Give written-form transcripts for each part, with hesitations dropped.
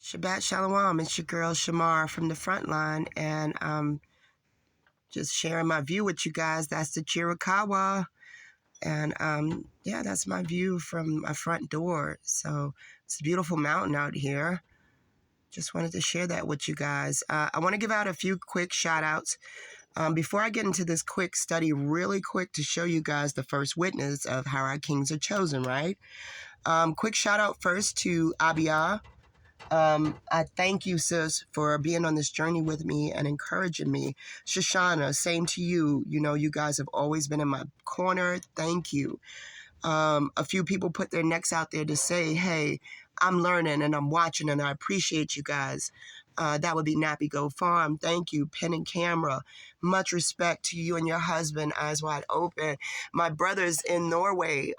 Shabbat Shalom, it's your girl Shamar from the front line, and just sharing my view with you guys. That's the Chiricahua, and yeah, that's my view from my front door. So it's a beautiful mountain out here. Just wanted to share that with you guys. I want to give out a few quick shout outs. Before I get into this quick study, really quick to show you guys the first witness of how our kings are chosen, right? Quick shout out first to Abiyah. I thank you, sis, for being on this journey with me and encouraging me. Shoshana, same to you. You know, you guys have always been in my corner. Thank you. A few people put their necks out there to say, hey, I'm learning and I'm watching and I appreciate you guys. That would be Nappy Go Farm. Thank you. Pen and camera. Much respect to you and your husband. Eyes wide open. My brothers in Norway,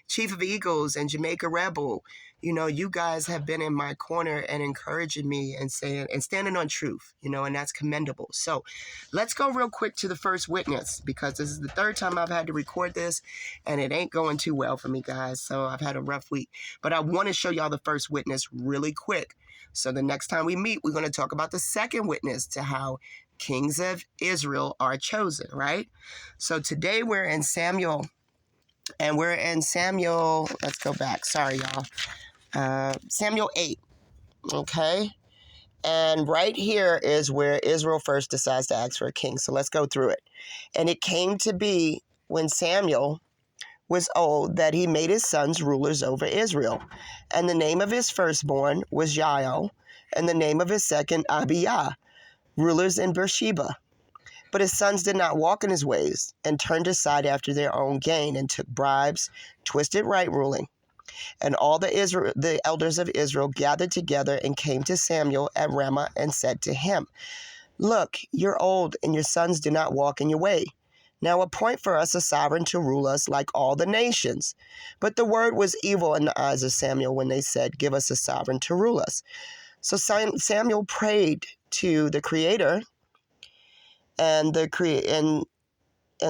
Chief of Eagles and Jamaica Rebel. You know, you guys have been in my corner and encouraging me and saying and standing on truth, you know, and that's commendable. So let's go real quick to the first witness, because this is the third time I've had to record this and it ain't going too well for me, guys. So I've had a rough week, but I want to show y'all the first witness really quick. So the next time we meet, we're going to talk about the second witness to how kings of Israel are chosen, right? So today we're in Samuel. And we're in Samuel, let's go back, sorry y'all. Samuel 8, okay? And right here is where Israel first decides to ask for a king. So let's go through it. And it came to be when Samuel was old that he made his sons rulers over Israel. And the name of his firstborn was Jael, and the name of his second Abiyah, rulers in Beersheba. But his sons did not walk in his ways, and turned aside after their own gain, and took bribes, twisted right ruling. And all the elders of Israel gathered together and came to Samuel at Ramah and said to him, look, you're old, and your sons do not walk in your way. Now appoint for us a sovereign to rule us like all the nations. But the word was evil in the eyes of Samuel when they said, give us a sovereign to rule us. So Samuel prayed to the Creator, and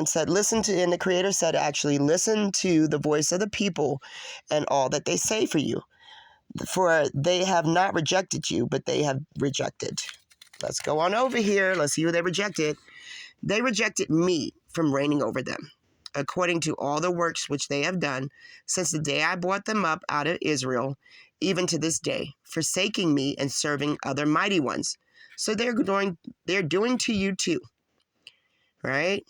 said, and the Creator said, actually, listen to the voice of the people and all that they say for you. For they have not rejected you, but they have rejected. Let's go on over here. Let's see who they rejected. They rejected me from reigning over them, according to all the works which they have done since the day I brought them up out of Israel, even to this day, forsaking me and serving other mighty ones. So they're doing to you too. Right?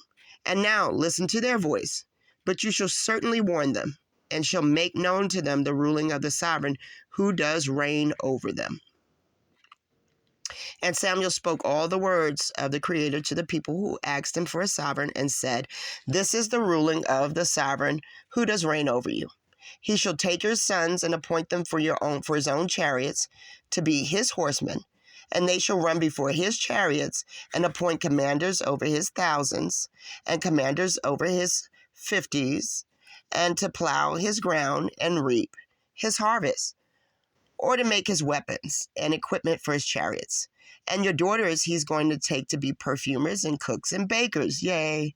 And now listen to their voice, but you shall certainly warn them, and shall make known to them the ruling of the sovereign who does reign over them. And Samuel spoke all the words of the Creator to the people who asked him for a sovereign, and said, this is the ruling of the sovereign who does reign over you. He shall take your sons and appoint them for his own chariots to be his horsemen, and they shall run before his chariots, and appoint commanders over his thousands, and commanders over his 50s, and to plow his ground and reap his harvest, or to make his weapons and equipment for his chariots. And your daughters he's going to take to be perfumers and cooks and bakers, yea.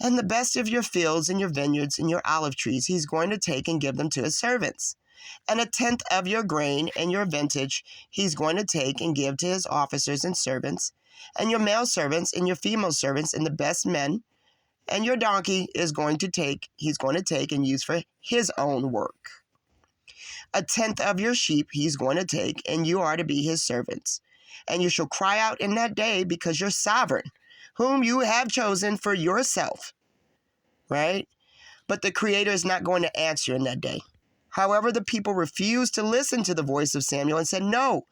And the best of your fields and your vineyards and your olive trees he's going to take and give them to his servants. And 1/10 of your grain and your vintage he's going to take and give to his officers and servants, and your male servants and your female servants and the best men, and your donkey he's going to take and use for his own work. 1/10 of your sheep he's going to take, and you are to be his servants. And you shall cry out in that day, because your sovereign, whom you have chosen for yourself, right? But the Creator is not going to answer in that day. However, the people refused to listen to the voice of Samuel and said, no,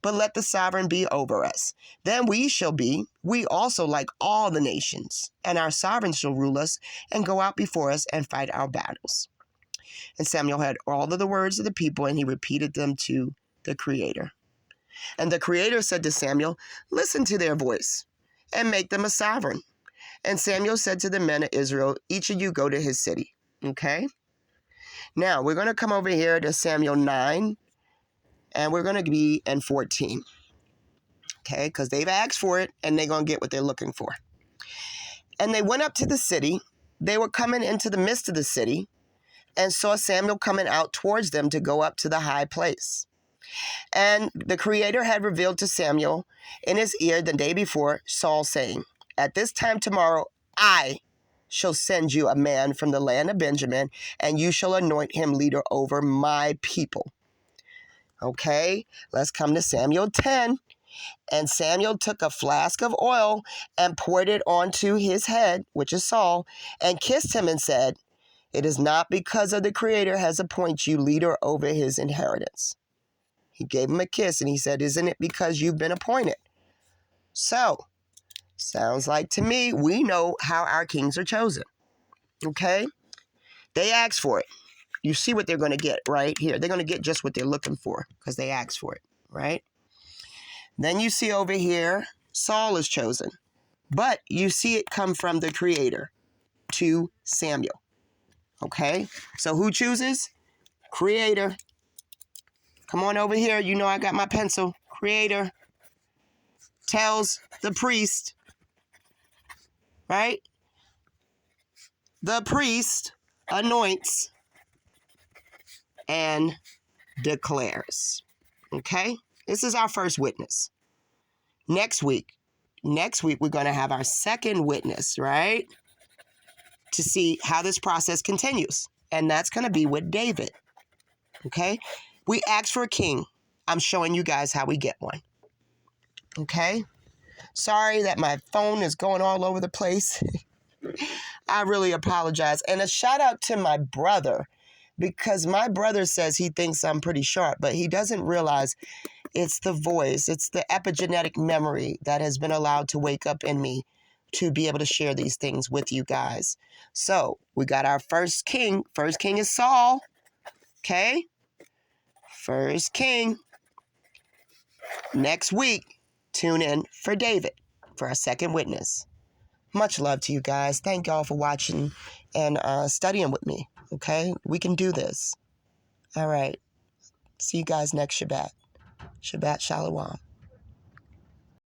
but let the sovereign be over us. Then we shall be, we also, like all the nations, and our sovereign shall rule us and go out before us and fight our battles. And Samuel had all of the words of the people, and he repeated them to the Creator. And the Creator said to Samuel, listen to their voice and make them a sovereign. And Samuel said to the men of Israel, each of you go to his city. Okay? Now, we're going to come over here to Samuel 9, and we're going to be in 14. Okay? Because they've asked for it, and they're going to get what they're looking for. And they went up to the city. They were coming into the midst of the city, and saw Samuel coming out towards them to go up to the high place. And the Creator had revealed to Samuel in his ear the day before, Saul saying, "At this time tomorrow, I shall send you a man from the land of Benjamin, and you shall anoint him leader over my people." Okay, let's come to Samuel 10. And Samuel took a flask of oil and poured it onto his head, which is Saul, and kissed him and said, "It is not because of the Creator has appointed you leader over his inheritance." He gave him a kiss and he said, "Isn't it because you've been appointed?" So, sounds like to me, we know how our kings are chosen. Okay? They asked for it. You see what they're going to get right here. They're going to get just what they're looking for because they asked for it, right? Then you see over here, Saul is chosen. But you see it come from the Creator to Samuel. Okay? So who chooses? Creator. Come on over here. You know I got my pencil. Creator tells the priest, right? The priest anoints and declares. Okay? This is our first witness. Next week, we're going to have our second witness, right? To see how this process continues. And that's going to be with David. Okay? We asked for a king. I'm showing you guys how we get one. Okay? Sorry that my phone is going all over the place. I really apologize. And a shout out to my brother, because my brother says he thinks I'm pretty sharp, but he doesn't realize it's the voice, it's the epigenetic memory that has been allowed to wake up in me to be able to share these things with you guys. So we got our first king. First king is Saul. Okay? First king. Next week, tune in for David for our second witness. Much love to you guys. Thank y'all for watching and studying with me. Okay? We can do this. All right. See you guys next Shabbat. Shabbat Shalom.